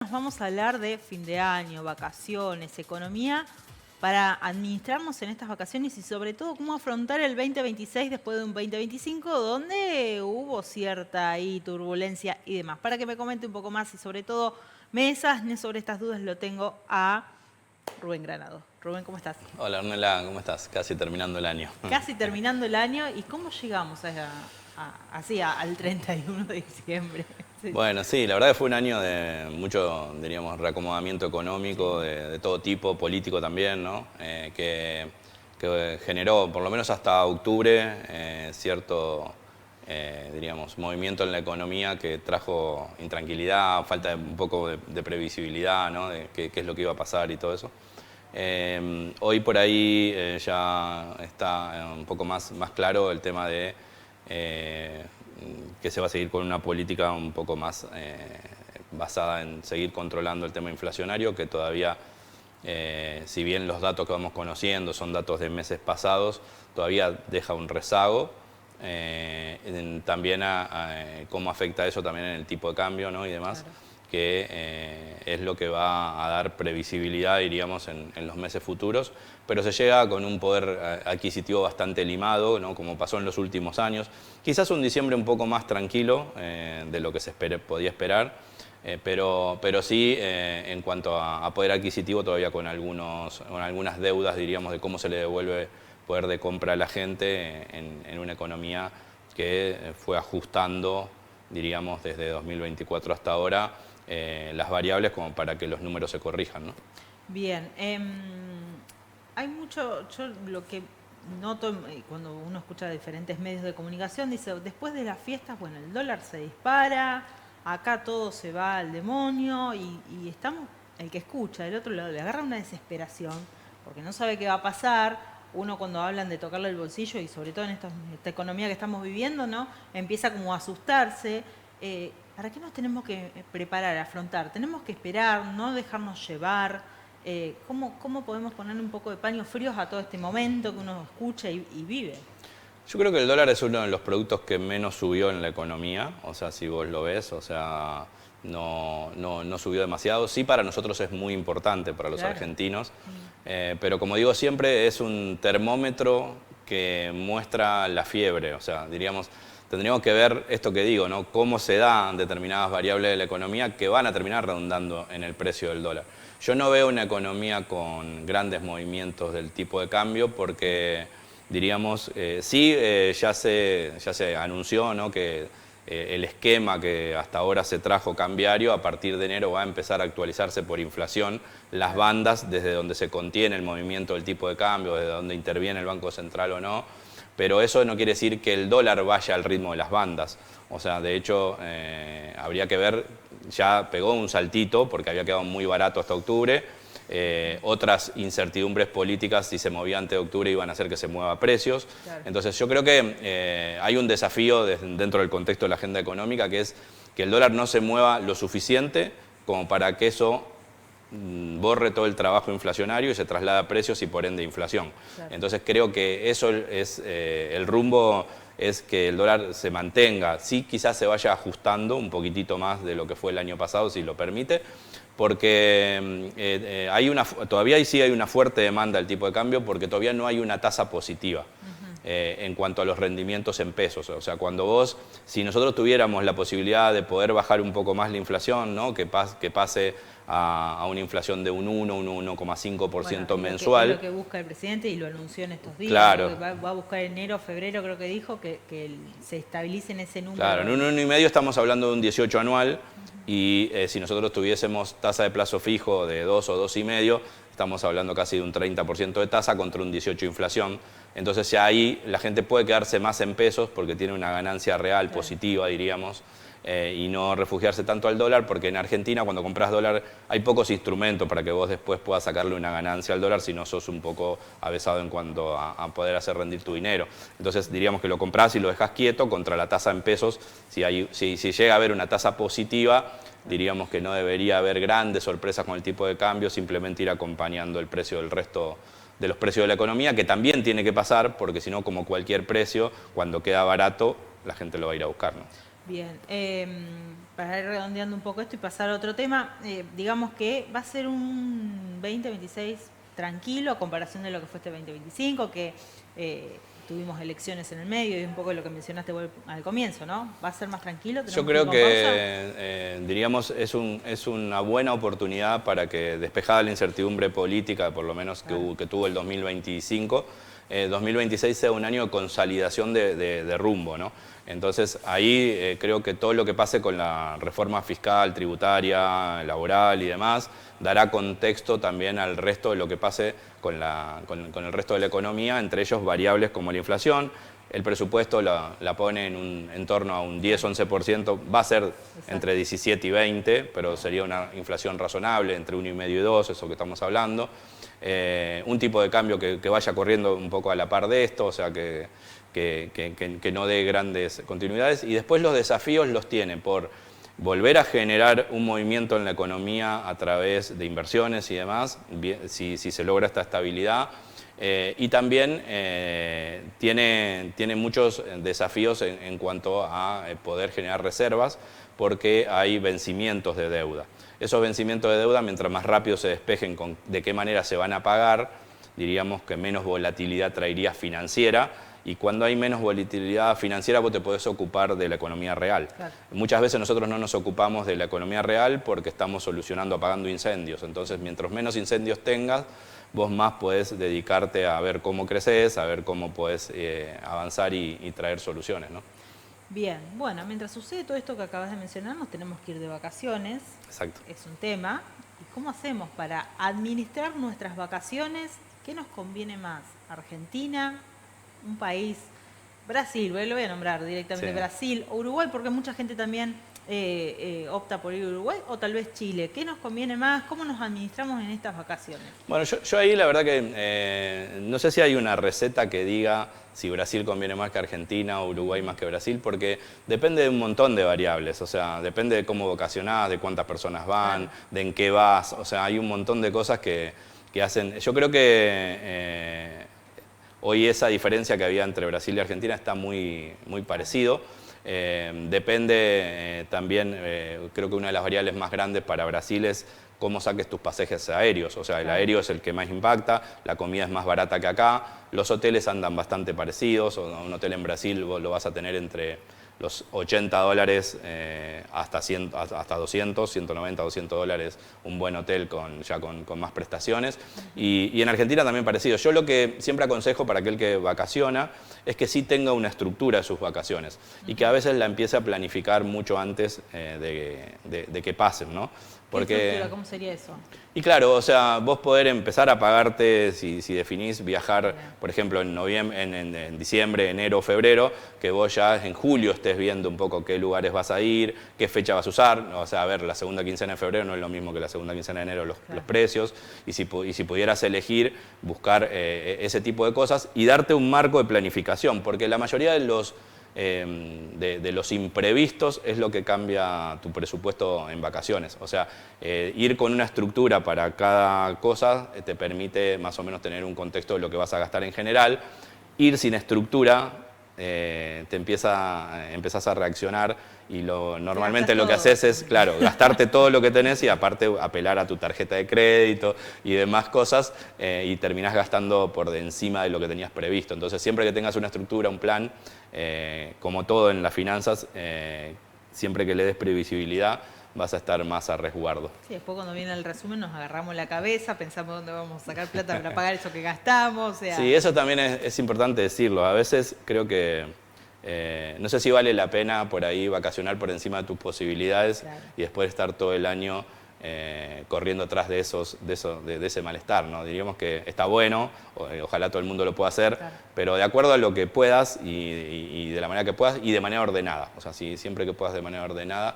Nos vamos a hablar de fin de año, vacaciones, economía, para administrarnos en estas vacaciones y sobre todo cómo afrontar el 2026 después de un 2025 donde hubo cierta ahí turbulencia y demás. Para que me comente un poco más y sobre todo me desasne sobre estas dudas lo tengo a Rubén Granado. Rubén, ¿cómo estás? Hola Ornella, ¿cómo estás? Casi terminando el año. Casi terminando el año y cómo llegamos así al 31 de diciembre. Sí. Bueno, sí, la verdad que fue un año de mucho, diríamos, reacomodamiento económico de todo tipo, político también, ¿no? Que generó, por lo menos hasta octubre, cierto, diríamos, movimiento en la economía que trajo intranquilidad, falta de un poco de previsibilidad, ¿no? De qué es lo que iba a pasar y todo eso. Hoy por ahí ya está un poco más claro el tema de que se va a seguir con una política un poco más basada en seguir controlando el tema inflacionario, que todavía, si bien los datos que vamos conociendo son datos de meses pasados, todavía deja un rezago. También cómo afecta eso también en el tipo de cambio, ¿no? Y demás. Claro. Que es lo que va a dar previsibilidad, diríamos, en los meses futuros, pero se llega con un poder adquisitivo bastante limado, ¿no? Como pasó en los últimos años. Quizás un diciembre un poco más tranquilo de lo que se podía esperar, pero sí en cuanto a poder adquisitivo todavía con algunas deudas, diríamos, de cómo se le devuelve poder de compra a la gente en una economía que fue ajustando, diríamos, desde 2024 hasta ahora, las variables como para que los números se corrijan, ¿no? Bien, hay mucho, yo lo que noto cuando uno escucha diferentes medios de comunicación, dice, después de las fiestas, bueno, el dólar se dispara, acá todo se va al demonio y estamos, el que escucha, del otro lado le agarra una desesperación porque no sabe qué va a pasar. Uno cuando hablan de tocarle el bolsillo y sobre todo en esta economía que estamos viviendo, ¿no? Empieza como a asustarse. ¿Para qué nos tenemos que preparar, afrontar? Tenemos que esperar, no dejarnos llevar. ¿Cómo podemos ponerle un poco de paños fríos a todo este momento que uno escucha y vive? Yo creo que el dólar es uno de los productos que menos subió en la economía, o sea, si vos lo ves, o sea, no subió demasiado. Sí, para nosotros es muy importante, para los argentinos, pero como digo siempre, es un termómetro que muestra la fiebre, o sea, diríamos, tendríamos que ver esto que digo, ¿no? Cómo se dan determinadas variables de la economía que van a terminar redundando en el precio del dólar. Yo no veo una economía con grandes movimientos del tipo de cambio porque, diríamos, sí, ya se anunció, ¿no? Que el esquema que hasta ahora se trajo cambiario, a partir de enero va a empezar a actualizarse por inflación, las bandas desde donde se contiene el movimiento del tipo de cambio, desde donde interviene el Banco Central o no, pero eso no quiere decir que el dólar vaya al ritmo de las bandas. O sea, de hecho, habría que ver, ya pegó un saltito porque había quedado muy barato hasta octubre. Otras incertidumbres políticas, si se movía antes de octubre, iban a hacer que se mueva precios. Claro. Entonces yo creo que hay un desafío dentro del contexto de la agenda económica, que es que el dólar no se mueva lo suficiente como para que eso borre todo el trabajo inflacionario y se traslada a precios y por ende inflación. Claro. Entonces creo que eso es el rumbo, es que el dólar se mantenga. Sí, quizás se vaya ajustando un poquitito más de lo que fue el año pasado, si lo permite, porque todavía sí hay una fuerte demanda del tipo de cambio porque todavía no hay una tasa positiva. En cuanto a los rendimientos en pesos. O sea, si nosotros tuviéramos la posibilidad de poder bajar un poco más la inflación, ¿no? Que pase a una inflación de un 1, un 1,5% mensual. Es lo que busca el presidente y lo anunció en estos días. Claro. Va a buscar enero, febrero, creo que dijo, que se estabilice en ese número. Claro, en un 1,5 estamos hablando de un 18 anual y si nosotros tuviésemos tasa de plazo fijo de 2 o 2,5, estamos hablando casi de un 30% de tasa contra un 18% de inflación. Entonces ya ahí la gente puede quedarse más en pesos porque tiene una ganancia real positiva, diríamos, y no refugiarse tanto al dólar, porque en Argentina cuando compras dólar hay pocos instrumentos para que vos después puedas sacarle una ganancia al dólar si no sos un poco avesado en cuanto a poder hacer rendir tu dinero. Entonces diríamos que lo comprás y lo dejás quieto contra la tasa en pesos. Si llega a haber una tasa positiva, diríamos que no debería haber grandes sorpresas con el tipo de cambio, simplemente ir acompañando el precio del resto de los precios de la economía, que también tiene que pasar, porque si no, como cualquier precio, cuando queda barato, la gente lo va a ir a buscar, ¿no? Bien, para ir redondeando un poco esto y pasar a otro tema, digamos que va a ser un 2026 tranquilo a comparación de lo que fue este 2025, que tuvimos elecciones en el medio y un poco lo que mencionaste vos al comienzo, ¿no? ¿Va a ser más tranquilo? Yo ¿Tenemos que ir creo con que, diríamos, es una buena oportunidad para que, despejada la incertidumbre política, por lo menos que tuvo el 2025, 2026 sea un año de consolidación de rumbo, ¿no? Entonces ahí creo que todo lo que pase con la reforma fiscal, tributaria, laboral y demás, dará contexto también al resto de lo que pase con el resto de la economía, entre ellos variables como la inflación. El presupuesto la pone en torno a un 10-11%, va a ser entre 17 y 20, pero sería una inflación razonable, entre 1,5 y 2, eso que estamos hablando. Un tipo de cambio que vaya corriendo un poco a la par de esto, o sea que no dé grandes continuidades. Y después los desafíos los tiene por volver a generar un movimiento en la economía a través de inversiones y demás, si se logra esta estabilidad. Y también tiene muchos desafíos en cuanto a poder generar reservas, porque hay vencimientos de deuda. Esos vencimientos de deuda, mientras más rápido se despejen de qué manera se van a pagar, diríamos que menos volatilidad traería financiera, y cuando hay menos volatilidad financiera vos te podés ocupar de la economía real. Claro. Muchas veces nosotros no nos ocupamos de la economía real porque estamos solucionando, apagando incendios. Entonces, mientras menos incendios tengas, vos más podés dedicarte a ver cómo creces, a ver cómo podés avanzar y traer soluciones, ¿no? Bien, bueno, mientras sucede todo esto que acabas de mencionar, nos tenemos que ir de vacaciones. Exacto. Es un tema. ¿Y cómo hacemos para administrar nuestras vacaciones? ¿Qué nos conviene más? ¿Argentina? ¿Un país? Brasil, lo voy a nombrar directamente, sí. Brasil o Uruguay, porque mucha gente también opta por ir a Uruguay, o tal vez Chile. ¿Qué nos conviene más? ¿Cómo nos administramos en estas vacaciones? Bueno, yo ahí la verdad que no sé si hay una receta que diga si Brasil conviene más que Argentina o Uruguay más que Brasil, porque depende de un montón de variables, o sea, depende de cómo vocacionás, de cuántas personas van, claro, de en qué vas, o sea, hay un montón de cosas que hacen. Yo creo que hoy esa diferencia que había entre Brasil y Argentina está muy, muy parecido. Depende también, creo que una de las variables más grandes para Brasil es cómo saques tus pasajes aéreos. O sea, el aéreo es el que más impacta, la comida es más barata que acá, los hoteles andan bastante parecidos. Un hotel en Brasil vos lo vas a tener entre los $80 hasta 200, 190, 200 dólares, un buen hotel ya con más prestaciones. Y en Argentina también parecido. Yo lo que siempre aconsejo para aquel que vacaciona es que sí tenga una estructura de sus vacaciones y que a veces la empiece a planificar mucho antes de que pasen, ¿no? Porque, ¿qué estructura? ¿Cómo sería eso? Y claro, o sea, vos poder empezar a pagarte, si definís viajar, por ejemplo, en diciembre, enero, febrero, que vos ya en julio estés viendo un poco qué lugares vas a ir, qué fecha vas a usar. O sea, a ver, la segunda quincena de febrero no es lo mismo que la segunda quincena de enero los precios. Y si pudieras elegir, buscar ese tipo de cosas y darte un marco de planificación, porque la mayoría de los imprevistos es lo que cambia tu presupuesto en vacaciones. O sea, ir con una estructura para cada cosa te permite más o menos tener un contexto de lo que vas a gastar en general. Ir sin estructura empezás a reaccionar y normalmente lo que haces es, claro, gastarte todo lo que tenés y aparte apelar a tu tarjeta de crédito y demás cosas, y terminás gastando por de encima de lo que tenías previsto. Entonces, siempre que tengas una estructura, un plan, como todo en las finanzas, siempre que le des previsibilidad, vas a estar más a resguardo. Sí, después cuando viene el resumen nos agarramos la cabeza, pensamos dónde vamos a sacar plata para pagar eso que gastamos. O sea... Sí, eso también es importante decirlo. A veces creo que no sé si vale la pena por ahí vacacionar por encima de tus posibilidades, claro, y después estar todo el año corriendo atrás de ese malestar, ¿no? Diríamos que está bueno, ojalá todo el mundo lo pueda hacer, claro, pero de acuerdo a lo que puedas y de la manera que puedas y de manera ordenada. O sea, siempre que puedas de manera ordenada,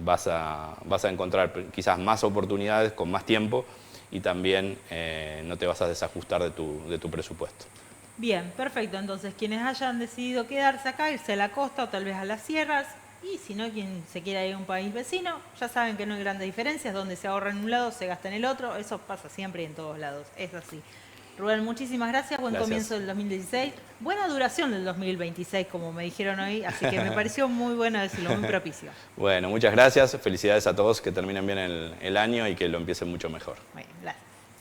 vas a encontrar quizás más oportunidades con más tiempo y también no te vas a desajustar de tu presupuesto. Bien, perfecto. Entonces, quienes hayan decidido quedarse acá, irse a la costa o tal vez a las sierras, y si no, quien se quiera ir a un país vecino, ya saben que no hay grandes diferencias, donde se ahorra en un lado, se gasta en el otro, eso pasa siempre y en todos lados, es así. Rubén, muchísimas gracias. Buen Gracias. comienzo del 2016. Buena duración del 2026, como me dijeron hoy. Así que me pareció muy bueno decirlo, muy propicio. Bueno, muchas gracias. Felicidades a todos, que terminen bien el año y que lo empiecen mucho mejor. Bueno, gracias.